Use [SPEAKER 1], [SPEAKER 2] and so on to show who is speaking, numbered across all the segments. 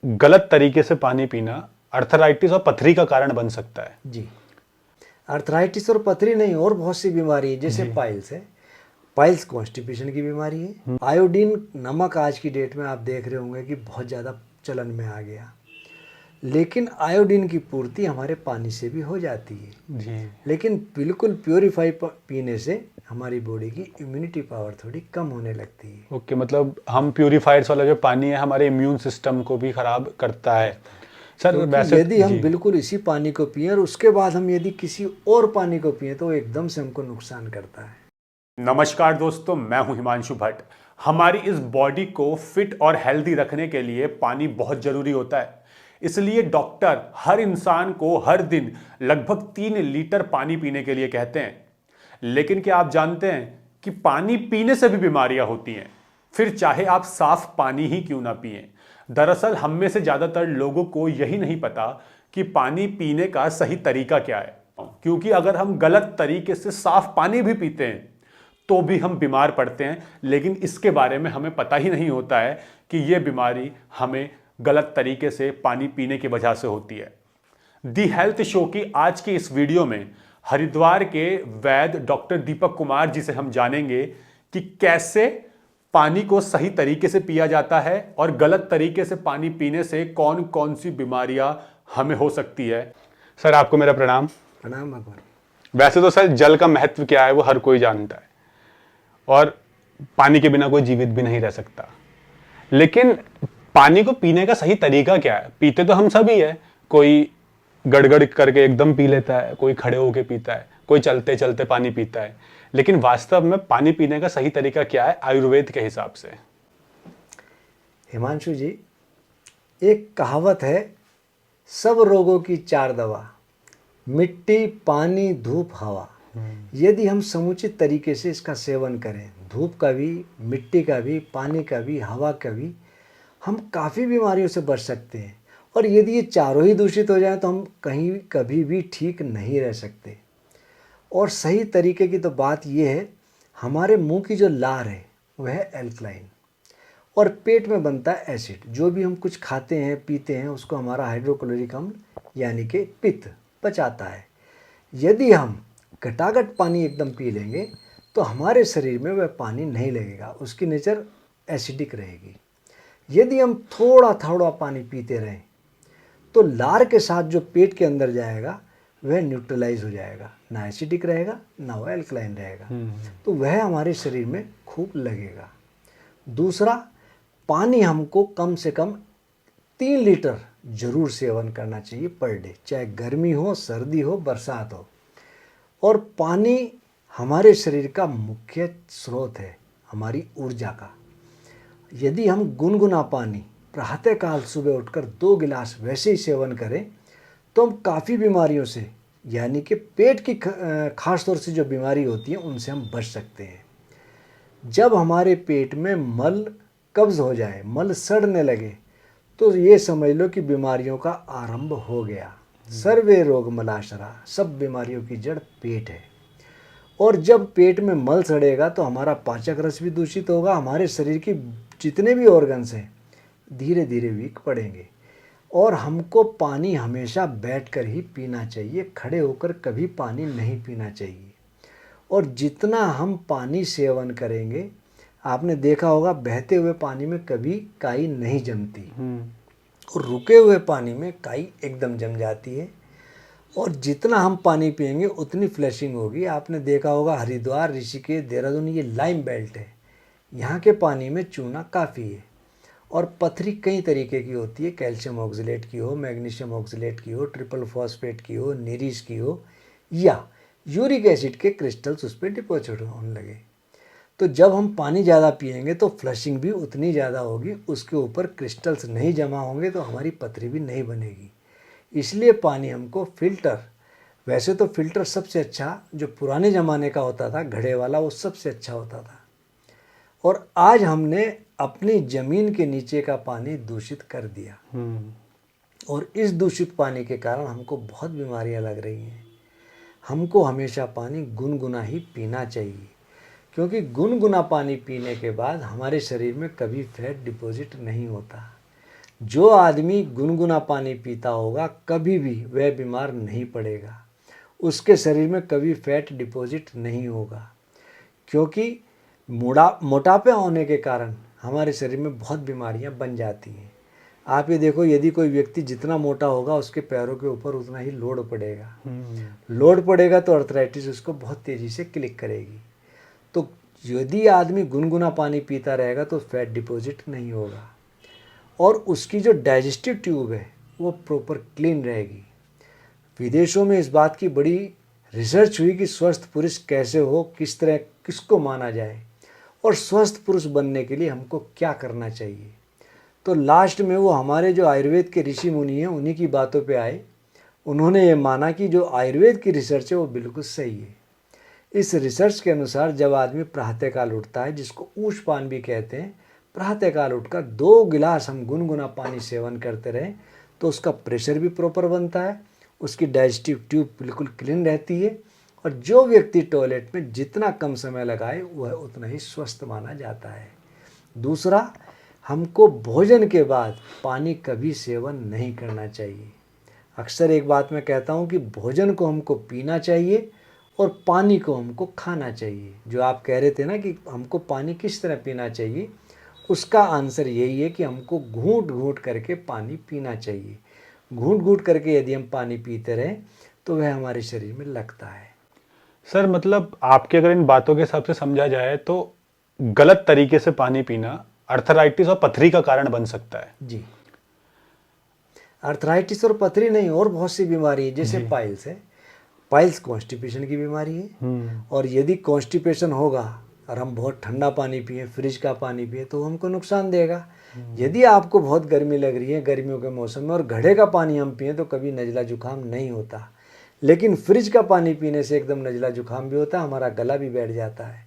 [SPEAKER 1] गलत तरीके से पानी पीना अर्थराइटिस और पथरी का कारण बन सकता है?
[SPEAKER 2] जी, अर्थराइटिस और पथरी नहीं, और बहुत सी बीमारी है, जैसे पाइल्स है। पाइल्स कॉन्स्टिपेशन की बीमारी है। आयोडीन नमक आज की डेट में आप देख रहे होंगे कि बहुत ज़्यादा चलन में आ गया, लेकिन आयोडीन की पूर्ति हमारे पानी से भी हो जाती है
[SPEAKER 1] जी।
[SPEAKER 2] लेकिन बिल्कुल प्योरीफाई पीने से हमारी बॉडी की इम्यूनिटी पावर थोड़ी कम होने लगती है।
[SPEAKER 1] ओके, मतलब हम प्यूरीफायर्स वाला जो पानी है हमारे इम्यून सिस्टम को भी खराब करता है सर।
[SPEAKER 2] क्योंकि
[SPEAKER 1] वैसे
[SPEAKER 2] यदि हम
[SPEAKER 1] जी
[SPEAKER 2] बिल्कुल इसी पानी को पिए और उसके बाद हम यदि किसी और पानी को पिए तो वो एकदम से हमको नुकसान करता है।
[SPEAKER 1] नमस्कार दोस्तों, मैं हूं हिमांशु भट्ट। हमारी इस बॉडी को फिट और हेल्दी रखने के लिए पानी बहुत जरूरी होता है। इसलिए डॉक्टर हर इंसान को हर दिन लगभग 3 लीटर पानी पीने के लिए कहते हैं। लेकिन क्या आप जानते हैं कि पानी पीने से भी बीमारियां होती हैं, फिर चाहे आप साफ पानी ही क्यों ना पिएं। दरअसल हम में से ज्यादातर लोगों को यही नहीं पता कि पानी पीने का सही तरीका क्या है, क्योंकि अगर हम गलत तरीके से साफ पानी भी पीते हैं तो भी हम बीमार पड़ते हैं, लेकिन इसके बारे में हमें पता ही नहीं होता है कि यह बीमारी हमें गलत तरीके से पानी पीने की वजह से होती है। दी हेल्थ शो की आज की इस वीडियो में हरिद्वार के वैद्य डॉक्टर दीपक कुमार जी से हम जानेंगे कि कैसे पानी को सही तरीके से पिया जाता है और गलत तरीके से पानी पीने से कौन कौन सी बीमारियां हमें हो सकती है। सर, आपको मेरा प्रणाम।
[SPEAKER 2] प्रणाम भगवान।
[SPEAKER 1] वैसे तो सर, जल का महत्व क्या है वो हर कोई जानता है और पानी के बिना कोई जीवित भी नहीं रह सकता। लेकिन पानी को पीने का सही तरीका क्या है? पीते तो हम सभी है, कोई गड़गड़ करके एकदम पी लेता है, कोई खड़े होके पीता है, कोई चलते चलते पानी पीता है। लेकिन वास्तव में पानी पीने का सही तरीका क्या है आयुर्वेद के हिसाब से?
[SPEAKER 2] हिमांशु जी, एक कहावत है, सब रोगों की 4 दवा, मिट्टी, पानी, धूप, हवा। यदि हम समुचित तरीके से इसका सेवन करें, धूप का भी, मिट्टी का भी, पानी का भी, हवा का भी, हम काफ़ी बीमारियों से बच सकते हैं। और यदि ये चारों ही दूषित हो जाएं तो हम कहीं कभी भी ठीक नहीं रह सकते। और सही तरीके की तो बात ये है, हमारे मुंह की जो लार है वह है एल्कलाइन, और पेट में बनता है एसिड। जो भी हम कुछ खाते हैं पीते हैं उसको हमारा हाइड्रोक्लोरिक अम्ल यानी कि पित्त पचाता है। यदि हम घटाघट पानी एकदम पी लेंगे तो हमारे शरीर में वह पानी नहीं लगेगा, उसकी नेचर एसिडिक रहेगी। यदि हम थोड़ा थोड़ा पानी पीते रहें तो लार के साथ जो पेट के अंदर जाएगा वह न्यूट्रलाइज हो जाएगा, ना एसिडिक रहेगा ना वह एल्कलाइन रहेगा, तो वह हमारे शरीर में खूब लगेगा। दूसरा, पानी हमको कम से कम 3 लीटर जरूर सेवन करना चाहिए पर डे, चाहे गर्मी हो, सर्दी हो, बरसात हो। और पानी हमारे शरीर का मुख्य स्रोत है हमारी ऊर्जा का। यदि हम गुनगुना पानी प्रातःकाल सुबह उठकर 2 गिलास वैसे ही सेवन करें तो हम काफ़ी बीमारियों से, यानी कि पेट की खास तौर से जो बीमारी होती है उनसे हम बच सकते हैं। जब हमारे पेट में मल कब्ज हो जाए, मल सड़ने लगे, तो ये समझ लो कि बीमारियों का आरंभ हो गया। सर्वे रोग मलाशरा, सब बीमारियों की जड़ पेट है। और जब पेट में मल सड़ेगा तो हमारा पाचक रस भी दूषित होगा, हमारे शरीर की जितने भी ऑर्गन्स हैं धीरे धीरे वीक पड़ेंगे। और हमको पानी हमेशा बैठकर ही पीना चाहिए, खड़े होकर कभी पानी नहीं पीना चाहिए। और जितना हम पानी सेवन करेंगे, आपने देखा होगा बहते हुए पानी में कभी काई नहीं जमती और रुके हुए पानी में काई एकदम जम जाती है। और जितना हम पानी पिएंगे उतनी फ्लशिंग होगी। आपने देखा होगा हरिद्वार, ऋषिकेश, देहरादून, ये लाइम बेल्ट है, यहाँ के पानी में चूना काफ़ी है। और पथरी कई तरीके की होती है, कैल्शियम ऑक्सलेट की हो, मैग्नीशियम ऑक्सलेट की हो, ट्रिपल फॉस्फेट की हो, नीरीस की हो, या यूरिक एसिड के क्रिस्टल्स उस पर डिपॉजिट होने लगे। तो जब हम पानी ज़्यादा पिएंगे तो फ्लशिंग भी उतनी ज़्यादा होगी, उसके ऊपर क्रिस्टल्स नहीं जमा होंगे तो हमारी पथरी भी नहीं बनेगी। इसलिए पानी हमको फिल्टर, वैसे तो फिल्टर सबसे अच्छा जो पुराने ज़माने का होता था घड़े वाला, वो सबसे अच्छा होता था। और आज हमने अपनी ज़मीन के नीचे का पानी दूषित कर दिया और इस दूषित पानी के कारण हमको बहुत बीमारियां लग रही हैं। हमको हमेशा पानी गुनगुना ही पीना चाहिए, क्योंकि गुनगुना पानी पीने के बाद हमारे शरीर में कभी फैट डिपॉजिट नहीं होता। जो आदमी गुनगुना पानी पीता होगा कभी भी वह बीमार नहीं पड़ेगा, उसके शरीर में कभी फैट डिपॉजिट नहीं होगा, क्योंकि मोटापे होने के कारण हमारे शरीर में बहुत बीमारियां बन जाती हैं। आप ये देखो, यदि कोई व्यक्ति जितना मोटा होगा उसके पैरों के ऊपर उतना ही लोड पड़ेगा। लोड पड़ेगा तो अर्थराइटिस उसको बहुत तेज़ी से क्लिक करेगी। तो यदि आदमी गुनगुना पानी पीता रहेगा तो फैट डिपॉजिट नहीं होगा और उसकी जो डाइजेस्टिव ट्यूब है वो प्रॉपर क्लीन रहेगी। विदेशों में इस बात की बड़ी रिसर्च हुई कि स्वस्थ पुरुष कैसे हो, किस तरह किसको माना जाए और स्वस्थ पुरुष बनने के लिए हमको क्या करना चाहिए। तो लास्ट में वो हमारे जो आयुर्वेद के ऋषि मुनि हैं उन्हीं की बातों पे आए। उन्होंने ये माना कि जो आयुर्वेद की रिसर्च है वो बिल्कुल सही है। इस रिसर्च के अनुसार जब आदमी प्रातःकाल उठता है, जिसको ऊषपान भी कहते हैं, प्रातःकाल उठकर 2 गिलास हम गुनगुना पानी सेवन करते रहें तो उसका प्रेशर भी प्रॉपर बनता है, उसकी डाइजेस्टिव ट्यूब बिल्कुल क्लीन रहती है और जो व्यक्ति टॉयलेट में जितना कम समय लगाए वह उतना ही स्वस्थ माना जाता है। दूसरा, हमको भोजन के बाद पानी कभी सेवन नहीं करना चाहिए। अक्सर एक बात मैं कहता हूँ कि भोजन को हमको पीना चाहिए और पानी को हमको खाना चाहिए। जो आप कह रहे थे ना कि हमको पानी किस तरह पीना चाहिए, उसका आंसर यही है कि हमको घूंट घूंट करके पानी पीना चाहिए। घूंट घूंट करके यदि हम पानी पीते रहें तो वह हमारे शरीर में लगता है।
[SPEAKER 1] सर मतलब आपके अगर इन बातों के हिसाब से समझा जाए तो गलत तरीके से पानी पीना अर्थराइटिस और पथरी का कारण बन सकता है।
[SPEAKER 2] जी, अर्थराइटिस और पथरी नहीं, और बहुत सी बीमारी है, जैसे पाइल्स है। पाइल्स कॉन्स्टिपेशन की बीमारी है और यदि कॉन्स्टिपेशन होगा और हम बहुत ठंडा पानी पिए, फ्रिज का पानी पिए तो हमको नुकसान देगा। यदि आपको बहुत गर्मी लग रही है गर्मियों के मौसम में और घड़े का पानी हम पिए तो कभी नज़ला जुकाम नहीं होता, लेकिन फ्रिज का पानी पीने से एकदम नज़ला जुकाम भी होता है, हमारा गला भी बैठ जाता है।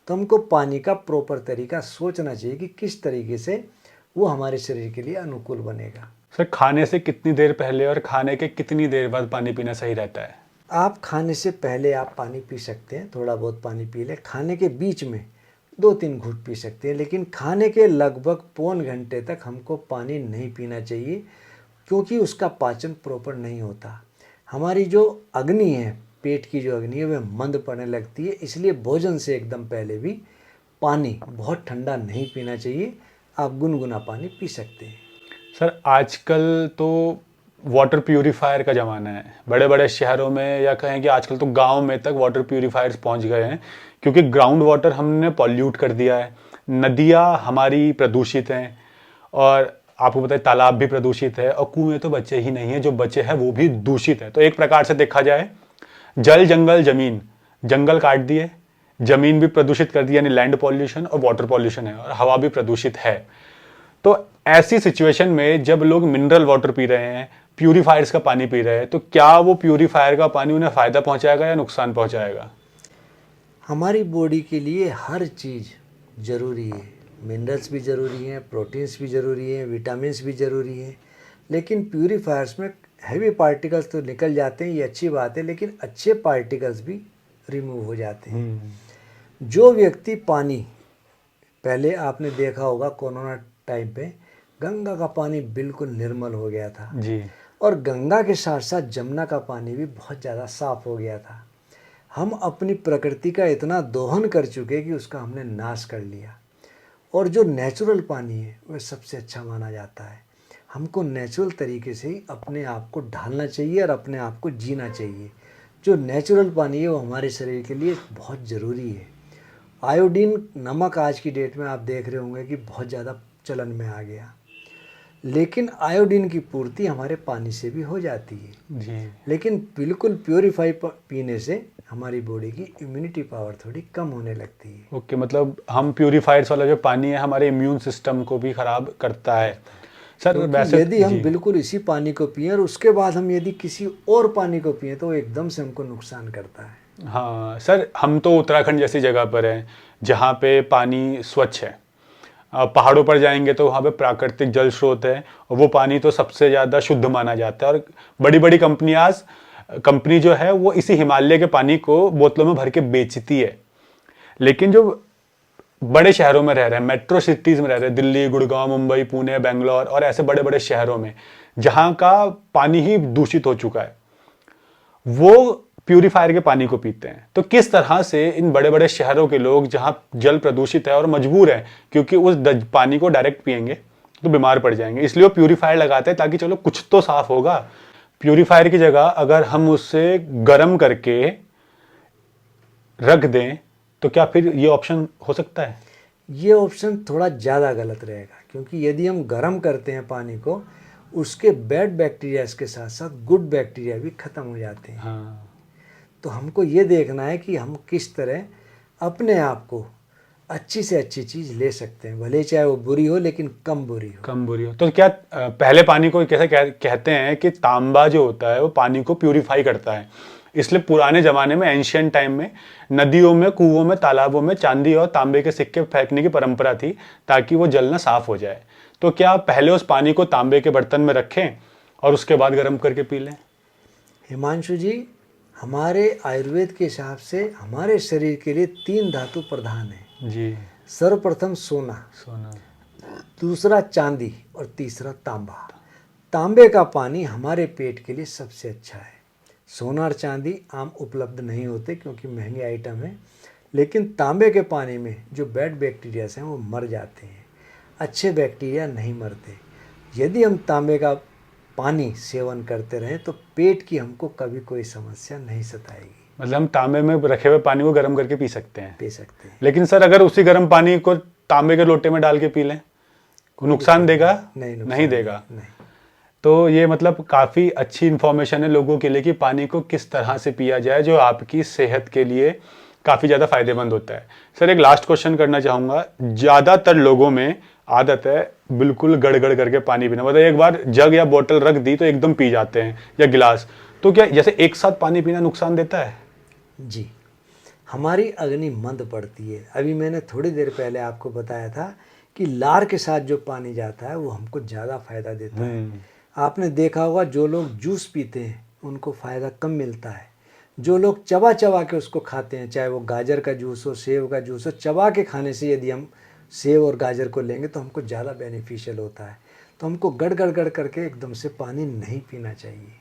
[SPEAKER 2] तो हमको पानी का प्रॉपर तरीका सोचना चाहिए कि किस तरीके से वो हमारे शरीर के लिए अनुकूल बनेगा।
[SPEAKER 1] सर खाने से कितनी देर पहले और खाने के कितनी देर बाद पानी पीना सही रहता है?
[SPEAKER 2] आप खाने से पहले आप पानी पी सकते हैं, थोड़ा बहुत पानी पी लें। खाने के बीच में 2-3 घूंट पी सकते हैं, लेकिन खाने के लगभग पौन घंटे तक हमको पानी नहीं पीना चाहिए, क्योंकि उसका पाचन प्रॉपर नहीं होता। हमारी जो अग्नि है, पेट की जो अग्नि है, वह मंद पड़ने लगती है। इसलिए भोजन से एकदम पहले भी पानी बहुत ठंडा नहीं पीना चाहिए, आप गुनगुना पानी पी सकते हैं।
[SPEAKER 1] सर आजकल तो वाटर प्यूरिफायर का ज़माना है। बड़े बड़े शहरों में या कहें कि आजकल तो गांव में तक वाटर प्यूरिफायर्स पहुंच गए हैं, क्योंकि ग्राउंड वाटर हमने पॉल्यूट कर दिया है। नदियां हमारी प्रदूषित हैं और आपको पता है तालाब भी प्रदूषित है और कुएं तो बचे ही नहीं है, जो बचे हैं वो भी दूषित है। तो एक प्रकार से देखा जाए जल जंगल जमीन, जंगल काट दिए, जमीन भी प्रदूषित कर दी, यानी लैंड पॉल्यूशन और वाटर पॉल्यूशन है, और हवा भी प्रदूषित है। तो ऐसी सिचुएशन में जब लोग मिनरल वाटर पी रहे हैं, प्यूरीफायर्स का पानी पी रहे हैं, तो क्या वो प्यूरीफायर का पानी उन्हें फ़ायदा पहुंचाएगा या नुकसान पहुंचाएगा?
[SPEAKER 2] हमारी बॉडी के लिए हर चीज़ ज़रूरी है। मिनरल्स भी ज़रूरी हैं, प्रोटीन्स भी ज़रूरी हैं, विटामिन्स भी ज़रूरी हैं, लेकिन प्यूरीफायर्स में हैवी पार्टिकल्स तो निकल जाते हैं, ये अच्छी बात है, लेकिन अच्छे पार्टिकल्स भी रिमूव हो जाते हैं। जो व्यक्ति पानी, पहले आपने देखा होगा कोरोना टाइम पे गंगा का पानी बिल्कुल निर्मल हो गया था
[SPEAKER 1] जी,
[SPEAKER 2] और गंगा के साथ साथ जमुना का पानी भी बहुत ज़्यादा साफ हो गया था। हम अपनी प्रकृति का इतना दोहन कर चुके कि उसका हमने नाश कर लिया, और जो नेचुरल पानी है वह सबसे अच्छा माना जाता है। हमको नेचुरल तरीके से ही अपने आप को ढालना चाहिए और अपने आप को जीना चाहिए। जो नेचुरल पानी है वो हमारे शरीर के लिए बहुत ज़रूरी है। आयोडीन नमक आज की डेट में आप देख रहे होंगे कि बहुत ज़्यादा चलन में आ गया, लेकिन आयोडीन की पूर्ति हमारे पानी से भी हो जाती है
[SPEAKER 1] जी।
[SPEAKER 2] लेकिन बिल्कुल प्योरीफाई पीने से हमारी बॉडी की इम्यूनिटी पावर थोड़ी कम होने लगती है।
[SPEAKER 1] ओके, मतलब हम प्यूरीफायर्स वाला जो पानी है हमारे इम्यून सिस्टम को भी ख़राब करता है। सर वैसे
[SPEAKER 2] यदि हम बिल्कुल इसी पानी को पिए और उसके बाद हम यदि किसी और पानी को पिए तो एकदम से हमको नुकसान करता है।
[SPEAKER 1] हाँ सर, हम तो उत्तराखंड जैसी जगह पर हैं जहाँ पे पानी स्वच्छ है। पहाड़ों पर जाएंगे तो वहाँ पे प्राकृतिक जल स्रोत है और वो पानी तो सबसे ज़्यादा शुद्ध माना जाता है, और बड़ी बड़ी कंपनी जो है वो इसी हिमालय के पानी को बोतलों में भर के बेचती है। लेकिन जो बड़े शहरों में रह रहे हैं, मेट्रो सिटीज में रह रहे हैं, दिल्ली, गुड़गांव, मुंबई, पुणे, बेंगलोर और ऐसे बड़े बड़े शहरों में जहां का पानी ही दूषित हो चुका है, वो प्यूरिफायर के पानी को पीते हैं। तो किस तरह से इन बड़े बड़े शहरों के लोग जहां जल प्रदूषित है और मजबूर हैं क्योंकि उस पानी को डायरेक्ट पिएंगे तो बीमार पड़ जाएंगे, इसलिए वो प्यूरिफायर लगाते हैं ताकि चलो कुछ तो साफ होगा। प्यूरिफायर की जगह अगर हम उसे गर्म करके रख दें तो क्या फिर ये ऑप्शन हो सकता है?
[SPEAKER 2] ये ऑप्शन थोड़ा ज़्यादा गलत रहेगा, क्योंकि यदि हम गर्म करते हैं पानी को, उसके बैड बैक्टीरिया के साथ साथ गुड बैक्टीरिया भी ख़त्म हो जाते हैं।
[SPEAKER 1] हाँ।
[SPEAKER 2] तो हमको ये देखना है कि हम किस तरह अपने आप को अच्छी से अच्छी चीज़ ले सकते हैं, भले चाहे वो बुरी हो लेकिन कम बुरी हो।
[SPEAKER 1] कम बुरी हो। तो क्या पहले पानी को कैसे कहते हैं कि तांबा जो होता है वो पानी को प्यूरिफाई करता है, इसलिए पुराने ज़माने में, एंशियंट टाइम में, नदियों में, कुओं में, तालाबों में चांदी और तांबे के सिक्के फेंकने की परंपरा थी ताकि वो जल ना साफ हो जाए। तो क्या पहले उस पानी को तांबे के बर्तन में रखें और उसके बाद गर्म करके पी लें?
[SPEAKER 2] हिमांशु जी, हमारे आयुर्वेद के हिसाब से हमारे शरीर के लिए 3 धातु प्रधान है
[SPEAKER 1] जी।
[SPEAKER 2] सर्वप्रथम सोना, दूसरा चांदी और तीसरा तांबा। तांबे का पानी हमारे पेट के लिए सबसे अच्छा है। सोना और चांदी आम उपलब्ध नहीं होते क्योंकि महंगे आइटम है, लेकिन तांबे के पानी में जो बैड बैक्टीरिया हैं वो मर जाते हैं, अच्छे बैक्टीरिया नहीं मरते। यदि हम तांबे का पानी सेवन करते रहें तो पेट की हमको कभी कोई समस्या नहीं सताएगी।
[SPEAKER 1] मतलब हम तांबे में रखे हुए पानी को गर्म करके पी सकते हैं?
[SPEAKER 2] पी सकते हैं।
[SPEAKER 1] लेकिन सर अगर उसी गर्म पानी को तांबे के लोटे में डाल के पी लें, नुकसान देगा? नहीं देगा।
[SPEAKER 2] नहीं।
[SPEAKER 1] तो ये मतलब काफ़ी अच्छी इन्फॉर्मेशन है लोगों के लिए कि पानी को किस तरह से पिया जाए जो आपकी सेहत के लिए काफ़ी ज़्यादा फायदेमंद होता है। सर एक लास्ट क्वेश्चन करना चाहूँगा। ज़्यादातर लोगों में आदत है बिल्कुल गड़गड़ करके पानी पीना, मतलब एक बार जग या बोतल रख दी तो एकदम पी जाते हैं, या गिलास। तो क्या जैसे एक साथ पानी पीना नुकसान देता है?
[SPEAKER 2] जी, हमारी अग्नि मंद पड़ती है। अभी मैंने थोड़ी देर पहले आपको बताया था कि लार के साथ जो पानी जाता है वो हमको ज़्यादा फायदा देता है। आपने देखा होगा जो लोग जूस पीते हैं उनको फ़ायदा कम मिलता है, जो लोग चबा चबा के उसको खाते हैं, चाहे वो गाजर का जूस हो, सेब का जूस हो, चबा के खाने से यदि हम सेब और गाजर को लेंगे तो हमको ज़्यादा बेनिफिशियल होता है। तो हमको गड़ गड़ गड़ करके एकदम से पानी नहीं पीना चाहिए।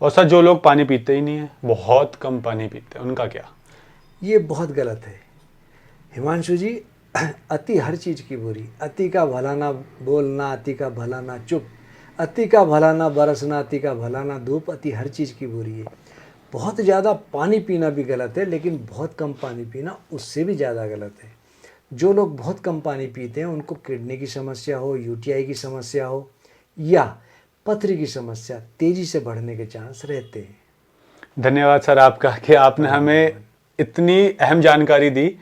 [SPEAKER 1] और सर जो लोग पानी पीते ही नहीं है, बहुत कम पानी पीते हैं, उनका क्या?
[SPEAKER 2] ये बहुत गलत है हिमांशु जी। अति हर चीज़ की बुरी। अति का भला ना बोलना, अति का भला ना चुप, अति का भला ना बरसना, अति का भला ना धूप। अति हर चीज़ की बुरी है। बहुत ज़्यादा पानी पीना भी गलत है, लेकिन बहुत कम पानी पीना उससे भी ज़्यादा गलत है। जो लोग बहुत कम पानी पीते हैं उनको किडनी की समस्या हो, यूटीआई की समस्या हो या पथरी की समस्या तेज़ी से बढ़ने के चांस रहते हैं।
[SPEAKER 1] धन्यवाद सर आपका कि आपने हमें इतनी अहम जानकारी दी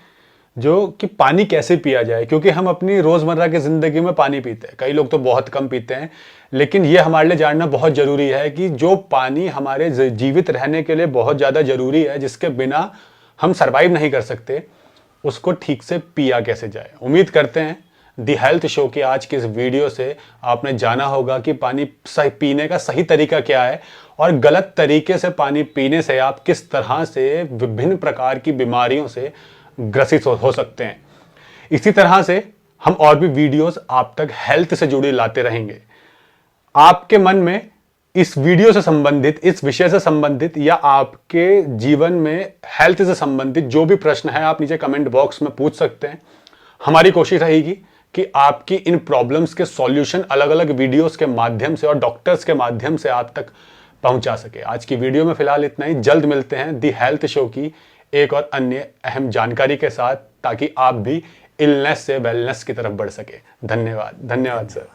[SPEAKER 1] जो कि पानी कैसे पिया जाए, क्योंकि हम अपनी रोज़मर्रा की ज़िंदगी में पानी पीते हैं, कई लोग तो बहुत कम पीते हैं, लेकिन ये हमारे लिए जानना बहुत ज़रूरी है कि जो पानी हमारे जीवित रहने के लिए बहुत ज़्यादा ज़रूरी है, जिसके बिना हम सर्वाइव नहीं कर सकते, उसको ठीक से पिया कैसे जाए। उम्मीद करते हैं दी हेल्थ शो की आज की इस वीडियो से आपने जाना होगा कि पानी सही पीने का सही तरीका क्या है और गलत तरीके से पानी पीने से आप किस तरह से विभिन्न प्रकार की बीमारियों से ग्रसित हो सकते हैं। इसी तरह से हम और भी वीडियोस आप तक हेल्थ से जुड़ी लाते रहेंगे। आपके मन में इस वीडियो से संबंधित, इस विषय से संबंधित या आपके जीवन में हेल्थ से संबंधित जो भी प्रश्न है आप नीचे कमेंट बॉक्स में पूछ सकते हैं। हमारी कोशिश रहेगी कि आपकी इन प्रॉब्लम्स के सॉल्यूशन अलग अलग वीडियोस के माध्यम से और डॉक्टर्स के माध्यम से आप तक पहुंचा सके। आज की वीडियो में फिलहाल इतना ही। जल्द मिलते हैं दी हेल्थ शो की एक और अन्य अहम जानकारी के साथ, ताकि आप भी इलनेस से वेलनेस की तरफ बढ़ सके। धन्यवाद सर।